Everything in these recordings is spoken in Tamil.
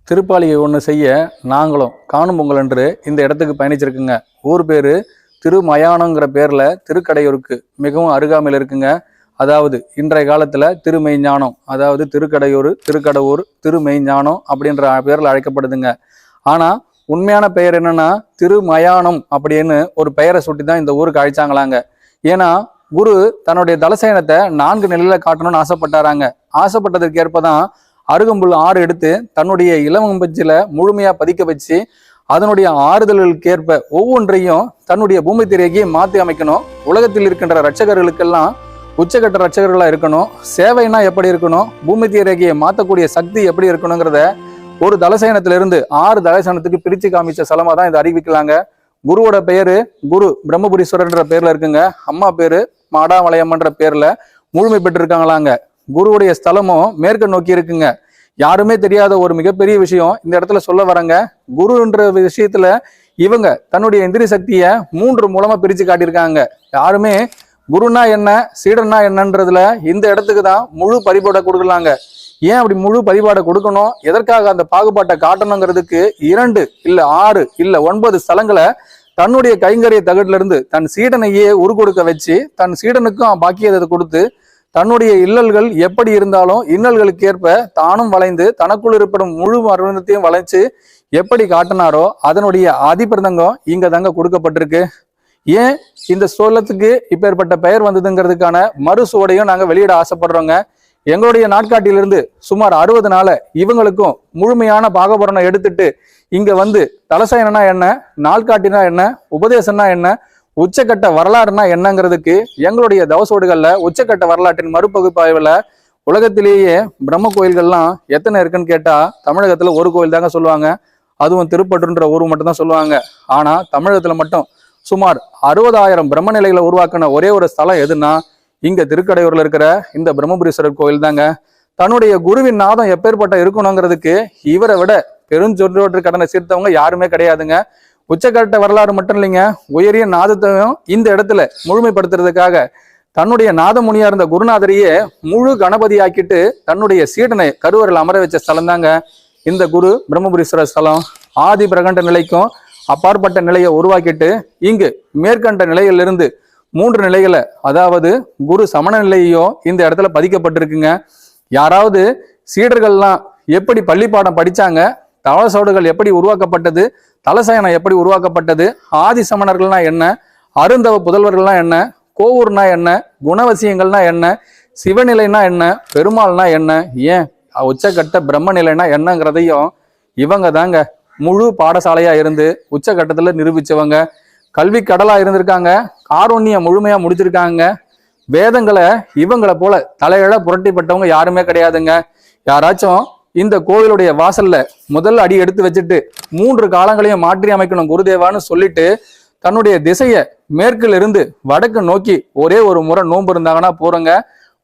திருப்பாலிகை ஒன்று செய்ய நாங்களும் காணும் பொங்கல் என்று இந்த இடத்துக்கு பயணிச்சிருக்குங்க. ஊர் பேர் திருமயானங்கிற பேரில் திருக்கடையூருக்கு மிகவும் அருகாமையில் இருக்குங்க. அதாவது இன்றைய காலத்தில் திருமெய்ஞானம், அதாவது திருக்கடையூர், திருக்கடவுர், திருமெய்ஞானம் அப்படின்ற பேரில் அழைக்கப்படுதுங்க. ஆனால் உண்மையான பெயர் என்னன்னா திருமயானம் அப்படின்னு ஒரு பெயரை சுட்டி தான் இந்த ஊருக்கு அழைச்சாங்களாங்க. ஏன்னா குரு தன்னுடைய தலசயனத்தை 4 நிலையில காட்டணும்னு ஆசைப்பட்டாராங்க. ஆசைப்பட்டதற்கு ஏற்பதான் அருகம்புல் 6 எடுத்து தன்னுடைய இளவம்பஞ்சில முழுமையா பதிக்க வச்சு அதனுடைய ஆறுதல்களுக்கு ஏற்ப ஒவ்வொன்றையும் தன்னுடைய பூமி திரையை மாற்றி அமைக்கணும். உலகத்தில் இருக்கின்ற ரட்சகர்களுக்கெல்லாம் உச்சகட்ட ரட்சகர்களா இருக்கணும். சேவைனா எப்படி இருக்கணும், பூமி திரையை மாற்றக்கூடிய சக்தி எப்படி இருக்கணுங்கிறத ஒரு தலசயனத்திலிருந்து 6 தலசயனத்துக்கு பிரித்து காமிச்ச ஸ்தலமா தான் இதை அறிவிக்கலாங்க. குருவோட பெயரு குரு பிரம்மபுரீஸ்வரர்ன்ற பேர்ல இருக்குங்க. அம்மா பேரு மாடாமலையம்மன்ற பேர்ல முழுமை பெற்றிருக்காங்களாங்க. குருவுடைய ஸ்தலமும் மேற்கு நோக்கி இருக்குங்க. யாருமே தெரியாத ஒரு மிகப்பெரிய விஷயம் இந்த இடத்துல சொல்ல வரங்க. குருன்ற விஷயத்துல இவங்க தன்னுடைய இந்திரிய சக்தியை 3 மூலமா பிரிச்சு காட்டியிருக்காங்க. யாருமே குருனா என்ன, சீடனா என்னன்றதுல இந்த இடத்துக்கு தான் முழு பரிபாடை கொடுக்கலாங்க. ஏன் அப்படி முழு பரிபாடை கொடுக்கணும், எதற்காக அந்த பாகுபாட்டை காட்டணுங்கிறதுக்கு 2 இல்ல 6 இல்ல 9 ஸ்தலங்களை தன்னுடைய கைங்கரிய தகட்டுல இருந்து தன் சீடனையே உருக்கொடுக்க வச்சு தன் சீடனுக்கும் பாக்கியத்தை கொடுத்து தன்னுடைய இல்லல்கள் எப்படி இருந்தாலும் இன்னல்களுக்கு ஏற்ப தானும் வளைந்து தனக்குள் இருப்படும் முழு அருணத்தையும் வளைச்சு எப்படி காட்டினாரோ அதனுடைய ஆதிபிரதங்கம் இங்க தாங்க கொடுக்கப்பட்டிருக்கு. ஏன் இந்த சோளத்துக்கு இப்பேற்பட்ட பெயர் வந்ததுங்கிறதுக்கான மறுசுவடையும் நாங்க வெளியிட ஆசைப்படுறோங்க. எங்களுடைய நாட்காட்டியிலிருந்து சுமார் 60 நாள இவங்களுக்கும் முழுமையான பாகபுரணை எடுத்துட்டு இங்க வந்து தலசயனா என்ன, நாள்காட்டினா என்ன, உபதேசம்னா என்ன, உச்சக்கட்ட வரலாறுனா என்னங்கிறதுக்கு எங்களுடைய தவசோடுகள்ல உச்சக்கட்ட வரலாற்றின் மறுபகுப்பாய்வுல உலகத்திலேயே பிரம்ம கோயில்கள்லாம் எத்தனை இருக்குன்னு கேட்டா தமிழகத்துல ஒரு கோயில் தாங்க சொல்லுவாங்க. அதுவும் திருப்பட்டுன்ற ஊர் மட்டும் தான் சொல்லுவாங்க. ஆனா தமிழகத்துல மட்டும் சுமார் 60,000 பிரம்ம நிலைகளை உருவாக்கின ஒரே ஒரு ஸ்தலம் எதுன்னா இங்க திருக்கடையூர்ல இருக்கிற இந்த பிரம்மபுரீஸ்வரர் கோயில் தாங்க. தன்னுடைய குருவின் நாதம் எப்பேற்பட்ட இருக்கணுங்கிறதுக்கு இவரை விட பெருஞ்சொற்றோற்று கடனை சீர்த்தவங்க யாருமே கிடையாதுங்க. உச்சக்கட்ட வரலாறு மட்டும் இல்லைங்க, உயரிய நாதத்தையும் இந்த இடத்துல முழுமைப்படுத்துறதுக்காக தன்னுடைய நாதமுனியா இருந்த குருநாதரையே முழு கணபதி ஆக்கிட்டு தன்னுடைய சீடனை கருவறையில் அமர வச்ச ஸ்தலம் தாங்க இந்த குரு பிரம்மபுரீஸ்வரர் ஸ்தலம். ஆதி பிரகண்ட நிலைக்கும் அப்பாற்பட்ட நிலையை உருவாக்கிட்டு இங்கு மேற்கண்ட நிலையிலிருந்து 3 நிலைகளை, அதாவது குரு சமண நிலையோ இந்த இடத்துல பதிக்கப்பட்டிருக்குங்க. யாராவது சீடர்கள்லாம் எப்படி பள்ளிப்பாடம் படிச்சாங்க, தவசோடுகள் எப்படி உருவாக்கப்பட்டது, தலசயனம் எப்படி உருவாக்கப்பட்டது, ஆதி சமணர்கள்னா என்ன, அருந்தவ புதல்வர்கள்னா என்ன, கோவூர்னா என்ன, குணவசியங்கள்னா என்ன, சிவநிலைனா என்ன, பெருமாள்னா என்ன, ஏன் உச்சக்கட்ட பிரம்ம நிலைனா என்னங்கிறதையும் இவங்க தாங்க முழு பாடசாலையா இருந்து உச்சக்கட்டத்துல நிரூபிச்சவங்க. கல்வி கடலா இருந்திருக்காங்க. காரூண்யம் முழுமையா முடிச்சிருக்காங்க. வேதங்களை இவங்களை போல தலையில புரட்டிப்பட்டவங்க யாருமே கிடையாதுங்க. யாராச்சும் இந்த கோவிலுடைய வாசல்ல முதல் அடி எடுத்து வச்சுட்டு 3 காலங்களையும் மாற்றி அமைக்கணும் குருதேவான்னு சொல்லிட்டு தன்னுடைய திசையை மேற்குல இருந்து வடக்கு நோக்கி ஒரே ஒரு முறை நோன்பு இருந்தாங்கன்னா போறங்க.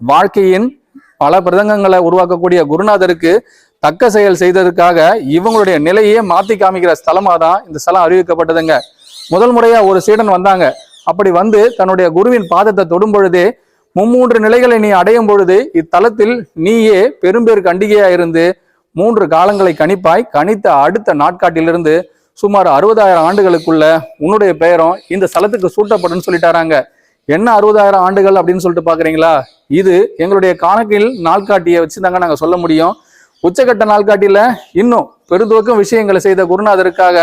வாழ்க்கையின் பல பிரதங்கங்களை உருவாக்கக்கூடிய குருநாதருக்கு தக்க செயல் செய்ததற்காக இவங்களுடைய நிலையே மாத்தி காமிக்கிற ஸ்தலமா தான் இந்த ஸ்தலம் அறிவிக்கப்பட்டதுங்க. முதல் முறையா ஒரு சீடன் வந்தாங்க. அப்படி வந்து தன்னுடைய குருவின் பாதத்தை தொடும் பொழுதே 3 நிலைகளை நீ அடையும் பொழுது இத்தலத்தில் நீயே பெரும்பேறு கண்டிகையா இருந்து 3 காலங்களை கணிப்பாய். கணித்த அடுத்த நாட்காட்டிலிருந்து சுமார் 60,000 ஆண்டுகளுக்குள்ள உன்னுடைய பெயரும் இந்த ஸ்தலத்துக்கு சூட்டப்படும் சொல்லிட்டாராங்க. என்ன 60,000 ஆண்டுகள் அப்படின்னு சொல்லிட்டு பாக்குறீங்களா? இது எங்களுடைய கணக்கில் நாள்காட்டியை வச்சுதாங்க நாங்க சொல்ல முடியும். உச்சகட்ட நாள்காட்டியில இன்னும் பெருதுவக்கும் விஷயங்களை செய்த குருநாதருக்காக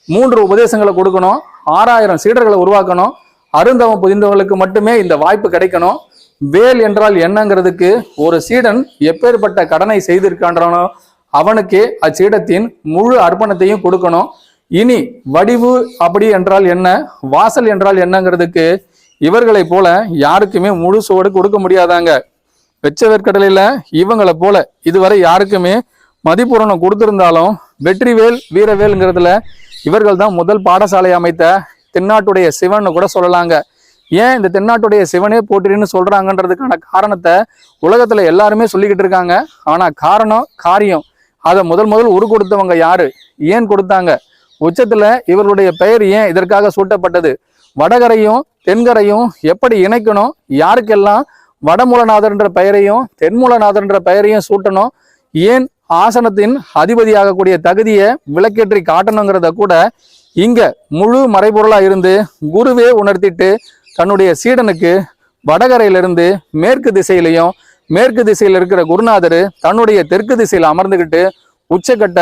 3 உபதேசங்களை கொடுக்கணும், 6,000 சீடர்களை உருவாக்கணும். அருந்தவம் புதிந்தவர்களுக்கு மட்டுமே இந்த வாய்ப்பு கிடைக்கணும். வேல் என்றால் என்னங்கிறதுக்கு ஒரு சீடன் எப்பேற்பட்ட கடனை செய்திருக்கான்றனோ அவனுக்கே அச்சீடத்தின் முழு அர்ப்பணத்தையும் கொடுக்கணும். இனி வடிவு அப்படி என்றால் என்ன, வாசல் என்றால் என்னங்கிறதுக்கு இவர்களை போல யாருக்குமே முழு சோடு கொடுக்க முடியாதாங்க. வெச்சவேற்கடலையில இவங்களை போல இதுவரை யாருக்குமே மதிப்பூரணம் கொடுத்திருந்தாலும் வெற்றிவேல் வீரவேல்ங்கிறதுல இவர்கள் தான் முதல் பாடசாலை அமைத்த தென்னாட்டுடைய சிவன் கூட சொல்லலாங்க. ஏன் இந்த தென்னாட்டுடைய சிவனே போற்றின்னு சொல்றாங்கன்றதுக்கான காரணத்தை உலகத்துல எல்லாருமே சொல்லிக்கிட்டு இருக்காங்க. ஆனா காரியம் அதை முதல் உரு கொடுத்தவங்க யாரு, ஏன் கொடுத்தாங்க, உச்சத்துல இவர்களுடைய பெயர் ஏன் இதற்காக சூட்டப்பட்டது, வடகரையும் தென்கரையும் எப்படி இணைக்கணும், யாருக்கெல்லாம் வடமூலநாதர்ன்ற பெயரையும் தென்மூலநாதர்ன்ற பெயரையும் சூட்டணும், ஏன் ஆசனத்தின் அதிபதியாகக்கூடிய தகுதியை விளக்கேற்றி காட்டணுங்கிறத கூட இங்க முழு மறைபொருளா இருந்து குருவே உணர்த்திட்டு தன்னுடைய சீடனுக்கு வடகரையிலிருந்து மேற்கு திசையிலையும், மேற்கு திசையில் இருக்கிற குருநாதர் தன்னுடைய தெற்கு திசையில அமர்ந்துகிட்டு உச்சக்கட்ட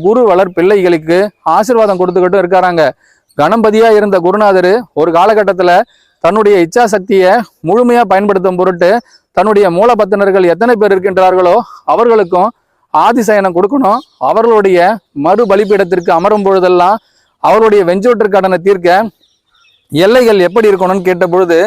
குரு வளர் பிள்ளைகளுக்கு ஆசீர்வாதம் கொடுத்துக்கிட்டும் இருக்காராங்க. கணபதியா இருந்த குருநாதர் ஒரு காலகட்டத்துல தன்னுடைய இச்சா சக்தியை முழுமையா பயன்படுத்தும் பொருட்டு தன்னுடைய மூலபத்தினர்கள் எத்தனை பேர் இருக்கின்றார்களோ அவர்களுக்கும் ஆதிசயனம் கொடுக்கணும். அவர்களுடைய மறு பலிப்பீடத்திற்கு அமரும் பொழுதெல்லாம் அவருடைய வெஞ்சோற்று கடனை தீர்க்க எல்லைகள் எப்படி இருக்கணும்னு கேட்ட பொழுது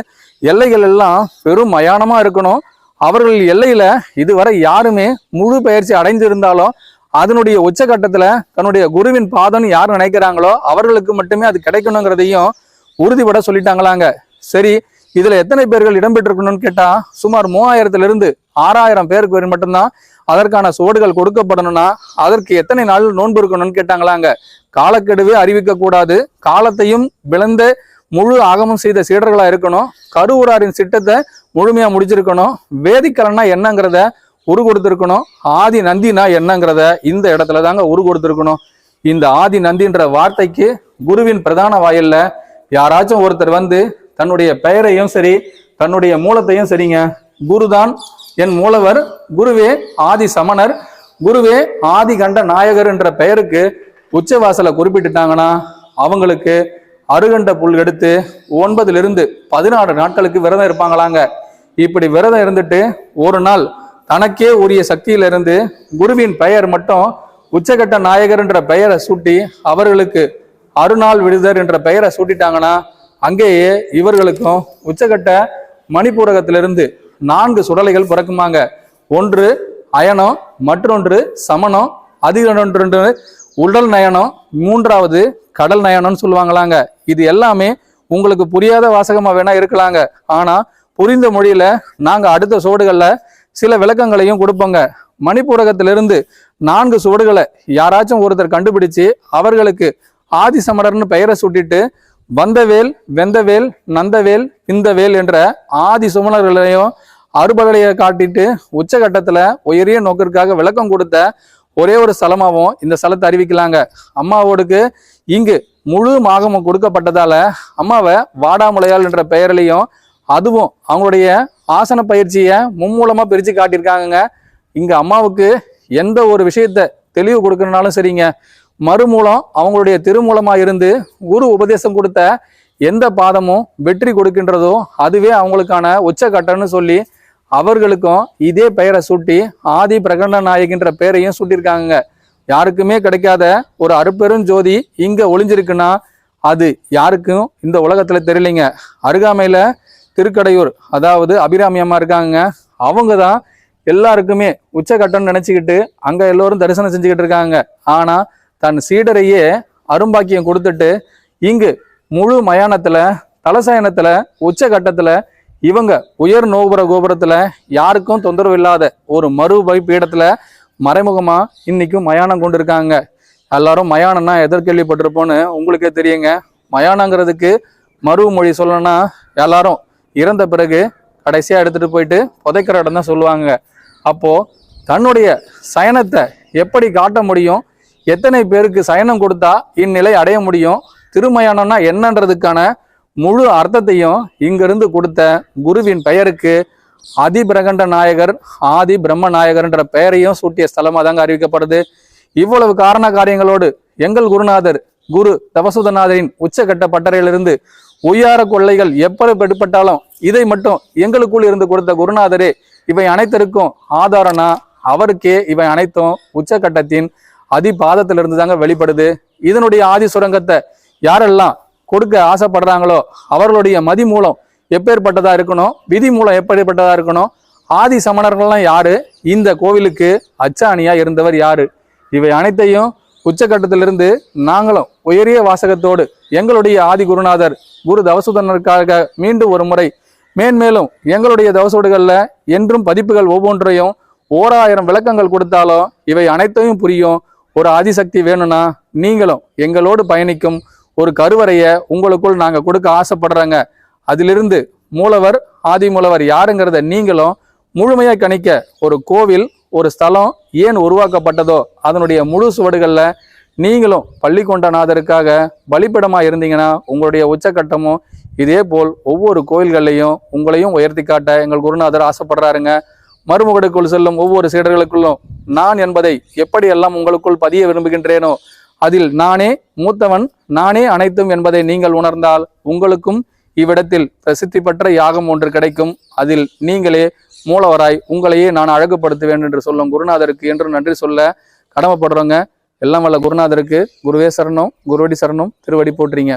எல்லைகள் எல்லாம் பெரும் மயானமா இருக்கணும். அவர்கள் எல்லையில இதுவரை யாருமே முழு பயிற்சி அடைந்திருந்தாலும் அதனுடைய உச்சகட்டத்துல தன்னுடைய குருவின் பாதம்னு யார் நினைக்கிறாங்களோ அவர்களுக்கு மட்டுமே அது கிடைக்கணுங்கிறதையும் உறுதிபட சொல்லிட்டாங்களாங்க. சரி, இதுல எத்தனை பேர்கள் இடம்பெற்றிருக்கணும்னு கேட்டா சுமார் 3000 6000 பேருக்கு மட்டும்தான் அதற்கான சுவடுகள் கொடுக்கப்படணும்னா அதற்கு எத்தனை நாள் நோன்பு இருக்கணும்னு கேட்டாங்களாங்க. காலக்கெடுவே அறிவிக்க கூடாது, காலத்தையும் விளந்த முழு ஆகமம் செய்த சீடர்களா இருக்கணும், கருவூராரின் சிட்டத்தை முழுமையா முடிச்சிருக்கணும், வேதிக்கலன்னா என்னங்கிறத உரு கொடுத்திருக்கணும், ஆதி நந்தினா என்னங்கிறத இந்த இடத்துல தாங்க உரு கொடுத்திருக்கணும். இந்த ஆதி நந்தின்ற வார்த்தைக்கு குருவின் பிரதான வாயில்ல யாராச்சும் ஒருத்தர் வந்து தன்னுடைய பெயரையும் சரி தன்னுடைய மூலத்தையும் சரிங்க, குருதான் என் மூலவர், குருவே ஆதி சமணர், குருவே ஆதி கண்ட நாயகர் என்ற பெயருக்கு உச்சவாசலை குறிப்பிட்டுட்டாங்கன்னா அவங்களுக்கு அருகண்ட புல் எடுத்து 9 14 நாட்களுக்கு விரதம் இருப்பாங்களாங்க. இப்படி விரதம் இருந்துட்டு ஒரு நாள் தனக்கே உரிய சக்தியிலிருந்து குருவின் பெயர் மட்டும் உச்சகட்ட நாயகர் என்ற பெயரை சூட்டி அவர்களுக்கு அருநாள் விடுதர் என்ற பெயரை சூட்டிட்டாங்கன்னா அங்கேயே இவர்களுக்கும் உச்சகட்ட மணிப்பூரகத்திலிருந்து 4 சுடலைகள் பிறக்குமாங்க. ஒன்று அயனம், மற்றொன்று சமணம், அதிகொன்று உடல் நயனம், 3வது கடல் நயனம்னு சொல்லுவாங்களாங்க. இது எல்லாமே உங்களுக்கு புரியாத வாசகமா வேணா இருக்கலாங்க. ஆனா புரிந்த மொழியில நாங்க அடுத்த சுவடுகள்ல சில விளக்கங்களையும் கொடுப்போங்க. மணிப்பூரகத்திலிருந்து 4 சுவடுகளை யாராச்சும் ஒருத்தர் கண்டுபிடிச்சு அவர்களுக்கு ஆதிசமணர்னு பெயரை சூட்டிட்டு வந்தவேல், வெந்தவேல், நந்தவேல், இந்தவேல் என்ற ஆதி சுமணர்களையும் அறுபடையை காட்டிட்டு உச்சகட்டத்துல உயரிய நோக்கிற்காக விளக்கம் கொடுத்த ஒரே ஒரு ஸ்தலமாவும் இந்த ஸ்தலத்தை அறிவிக்கலாங்க. அம்மாவோடுக்கு இங்கு முழு மாகமும் கொடுக்கப்பட்டதால அம்மாவை வாடாமுலையாள் என்ற பெயரிலையும் அதுவும் அவங்களுடைய ஆசன பயிற்சியை மும்மூலமா பிரிச்சு காட்டியிருக்காங்க. இங்க அம்மாவுக்கு எந்த ஒரு விஷயத்த தெளிவு கொடுக்கறனாலும் சரிங்க, மறுமூலம் அவங்களுடைய திருமூலமா இருந்து குரு உபதேசம் கொடுத்த எந்த பாதமும் வெற்றி கொடுக்கின்றதோ அதுவே அவங்களுக்கான உச்சகட்டம்னு சொல்லி அவர்களுக்கும் இதே பெயரை சூட்டி ஆதி பிரகண்ட நாயகின்ற பெயரையும் சூட்டியிருக்காங்க. யாருக்குமே கிடைக்காத ஒரு அருப்பெரும் ஜோதி இங்க ஒளிஞ்சிருக்குன்னா அது யாருக்கும் இந்த உலகத்துல தெரியலைங்க. அருகாமையில திருக்கடையூர், அதாவது அபிராமி அம்மா இருக்காங்க. அவங்க தான் எல்லாருக்குமே உச்சகட்டம்னு நினைச்சுக்கிட்டு அங்க எல்லோரும் தரிசனம் செஞ்சுக்கிட்டு இருக்காங்க. ஆனா தன் சீடரையே அரும்பாக்கியம் கொடுத்துட்டு இங்கு முழு மயானத்துல தலசயனத்துல உச்சகட்டத்துல இவங்க உயர் நோபுர கோபுரத்துல யாருக்கும் தொந்தரவு இல்லாத ஒரு மறுபை பீடத்துல மறைமுகமா இன்னைக்கும் மயானம் கொண்டு இருக்காங்க. எல்லாரும் மயானம்னா எதிர்கேள்விப்பட்டிருப்போன்னு உங்களுக்கே தெரியுங்க. மயானங்கிறதுக்கு மறுமொழி சொல்லணும்னா எல்லாரும் இறந்த பிறகு கடைசியா எடுத்துட்டு போயிட்டு புதைக்கிற இடம் தான் சொல்லுவாங்க. அப்போ தன்னுடைய சயனத்தை எப்படி காட்ட முடியும், எத்தனை பேருக்கு சயனம் கொடுத்தா இந்நிலை அடைய முடியும், திருமயானம்னா என்னன்றதுக்கான முழு அர்த்தத்தையும் இங்கிருந்து கொடுத்த குருவின் பெயருக்கு அதிபிரகண்ட நாயகர், ஆதி பிரம்ம நாயகர் என்ற பெயரையும் சூட்டிய ஸ்தலமா தாங்க அறிவிக்கப்படுது. இவ்வளவு காரண காரியங்களோடு எங்கள் குருநாதர் குரு தவசுதநாதரின் உச்சகட்ட பட்டறையிலிருந்து உய்யார கொள்ளைகள் எப்படி பெடுபட்டாலும் இதை மட்டும் எங்களுக்குள் இருந்து கொடுத்த குருநாதரே இவை அனைத்திற்கும் ஆதாரனா அவருக்கே இவை அனைத்தும் உச்சகட்டத்தின் அதிபாதத்திலிருந்து தாங்க வெளிப்படுது. இதனுடைய ஆதி சுரங்கத்தை யாரெல்லாம் கொடுக்க ஆசைப்படுறாங்களோ அவர்களுடைய மதி மூலம் எப்பேற்பட்டதா இருக்கணும், விதி மூலம் எப்படிப்பட்டதா இருக்கணும், ஆதி சமணர்கள்லாம் யாரு, இந்த கோவிலுக்கு அச்சாணியா இருந்தவர் யாரு, இவை அனைத்தையும் உச்சகட்டத்திலிருந்து நாங்களும் உயரிய வாசகத்தோடு எங்களுடைய ஆதி குருநாதர் குரு தவசுதனருக்காக மீண்டும் ஒரு முறை மேன்மேலும் எங்களுடைய தவசோடுகள்ல என்றும் பதிப்புகள் ஒவ்வொன்றையும் 1000 விளக்கங்கள் கொடுத்தாலும் இவை அனைத்தையும் புரியும். ஒரு ஆதிசக்தி வேணும்னா நீங்களும் எங்களோடு பயணிக்கும் ஒரு கருவறைய உங்களுக்குள் நாங்க கொடுக்க ஆசைப்படுறாங்க. அதிலிருந்து மூலவர் ஆதி மூலவர் யாருங்கிறத நீங்களும் முழுமையா கணிக்க ஒரு கோவில் ஒரு ஸ்தலம் ஏன் உருவாக்கப்பட்டதோ அதனுடைய முழு சுவடுகளில் நீங்களும் பள்ளிக்கொண்டநாதருக்காக பலிப்பிடமாக இருந்தீங்கன்னா உங்களுடைய உச்சக்கட்டமும் இதே போல் ஒவ்வொரு கோயில்கள்லையும் உங்களையும் உயர்த்தி காட்ட எங்கள் குருநாதர் ஆசைப்படுறாருங்க. மறுமுகடுக்குள் செல்லும் ஒவ்வொரு சீடர்களுக்குள்ளும் நான் என்பதை எப்படியெல்லாம் உங்களுக்குள் பதிய விரும்புகின்றேனோ அதில் நானே மூத்தவன், நானே அனைத்தும் என்பதை நீங்கள் உணர்ந்தால் உங்களுக்கும் இவ்விடத்தில் பிரசித்தி பெற்ற யாகம் ஒன்று கிடைக்கும். அதில் நீங்களே மூலவராய் உங்களையே நான் அழகுபடுத்துவேன் என்று சொல்லும் குருநாதருக்கு என்று நன்றி சொல்ல கடமைப்படுறோங்க. எல்லாம் வல்ல குருநாதருக்கு குருவே சரணம், குருவடி சரணம், திருவடி போற்றுங்க.